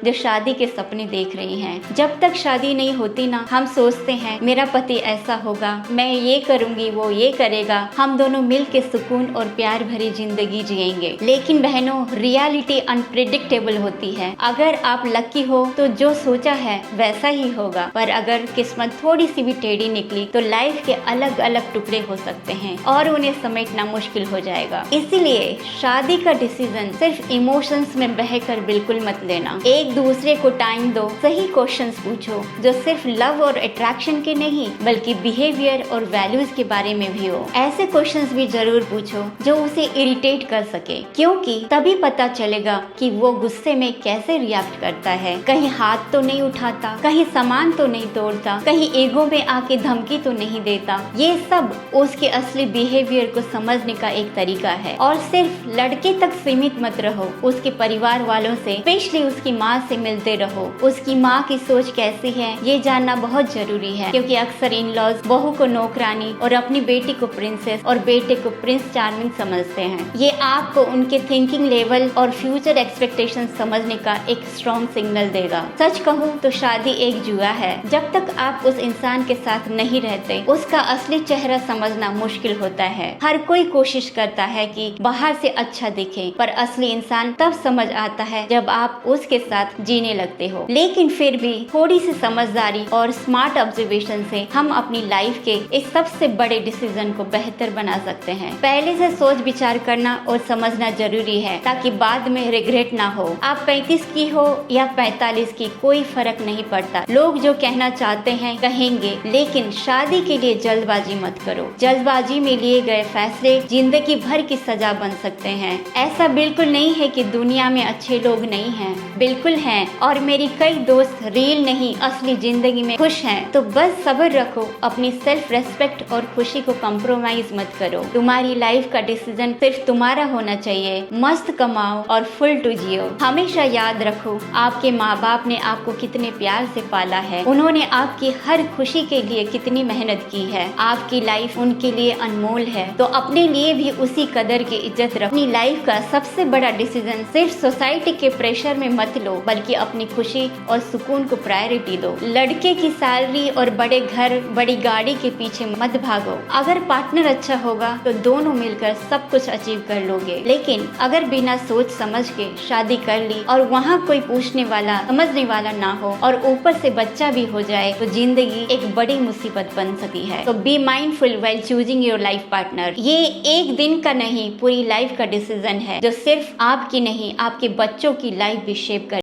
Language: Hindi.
जो शादी के सपने देख रही हैं। जब तक शादी नहीं होती ना, हम सोचते हैं मेरा पति ऐसा होगा, मैं ये करूंगी, वो ये करेगा, हम दोनों मिल के सुकून और प्यार भरी जिंदगी जिएंगे। लेकिन बहनों, रियलिटी अनप्रिडिक्टेबल होती है। अगर आप लकी हो तो जो सोचा है वैसा ही होगा, पर अगर किस्मत थोड़ी सी भी टेढ़ी निकली तो लाइफ के अलग अलग टुकड़े हो सकते हैं और उन्हें समेटना मुश्किल हो जाएगा। इसीलिए शादी का डिसीजन सिर्फ इमोशंस में बहकर बिल्कुल मत लेना। एक दूसरे को टाइम दो, सही क्वेश्चंस पूछो जो सिर्फ लव और अट्रैक्शन के नहीं बल्कि बिहेवियर और वैल्यूज के बारे में भी हो। ऐसे क्वेश्चंस भी जरूर पूछो जो उसे इरिटेट कर सके, क्योंकि तभी पता चलेगा कि वो गुस्से में कैसे रिएक्ट करता है। कहीं हाथ तो नहीं उठाता, कहीं सामान तो नहीं तोड़ता, कहीं ईगो में आके धमकी तो नहीं देता। ये सब उसके असली बिहेवियर को समझने का एक तरीका है। और सिर्फ लड़के तक सीमित मत रहो, उसके परिवार वालों से, स्पेशली उसकी माँ से मिलते रहो। उसकी माँ की सोच कैसी है ये जानना बहुत जरूरी है, क्योंकि अक्सर इन लॉज बहू को नौकरानी और अपनी बेटी को प्रिंसेस और बेटे को प्रिंस चार्मिंग समझते हैं। ये आपको उनके थिंकिंग लेवल और फ्यूचर एक्सपेक्टेशन समझने का एक स्ट्रॉन्ग सिग्नल देगा। सच कहूँ तो शादी एक जुआ है। जब तक आप उस इंसान के साथ नहीं रहते, उसका असली चेहरा समझना मुश्किल होता है। हर कोई कोशिश करता है कि बाहर से अच्छा दिखे, पर असली इंसान तब समझ आता है जब आप उसके साथ जीने लगते हो। लेकिन फिर भी थोड़ी सी समझदारी और स्मार्ट ऑब्जर्वेशन से हम अपनी लाइफ के इस सबसे बड़े डिसीजन को बेहतर बना सकते हैं। पहले से सोच विचार करना और समझना जरूरी है, ताकि बाद में रिग्रेट ना हो। आप 35 की हो या 45 की, कोई फर्क नहीं पड़ता। लोग जो कहना चाहते हैं कहेंगे, लेकिन शादी के लिए जल्दबाजी मत करो। जल्दबाजी में लिए गए फैसले जिंदगी भर की सजा बन सकते हैं। ऐसा बिल्कुल नहीं है कि दुनिया में अच्छे लोग नहीं हैं, बिल्कुल हैं, और मेरी कई दोस्त रील नहीं असली जिंदगी में खुश हैं। तो बस सब्र रखो, अपनी सेल्फ रेस्पेक्ट और खुशी को कॉम्प्रोमाइज मत करो। तुम्हारी लाइफ का डिसीजन सिर्फ तुम्हारा होना चाहिए। मस्त कमाओ और फुल टू जियो। हमेशा याद रखो, आपके माँ बाप ने आपको कितने प्यार से पाला है, उन्होंने आपकी हर खुशी के लिए कितनी मेहनत की है। आपकी लाइफ उनके लिए अनमोल है, तो अपने लिए भी उसी कदर की इज्जत रखो। अपनी लाइफ का सबसे बड़ा डिसीजन सिर्फ सोसाइटी के प्रेशर में मत लो, बल्कि अपनी खुशी और सुकून को प्रायोरिटी दो। लड़के की सैलरी और बड़े घर, बड़ी गाड़ी के पीछे मत भागो। अगर पार्टनर अच्छा होगा तो दोनों मिलकर सब कुछ अचीव कर लोगे। लेकिन अगर बिना सोच समझ के शादी कर ली और वहाँ कोई पूछने वाला, समझने वाला ना हो और ऊपर से बच्चा भी हो जाए, तो जिंदगी एक बड़ी मुसीबत बन सकती है। तो be mindful while choosing your life partner. ये एक दिन का नहीं, पूरी लाइफ का डिसीजन है, जो सिर्फ आपकी नहीं, आपके बच्चों की लाइफ भी शेप कर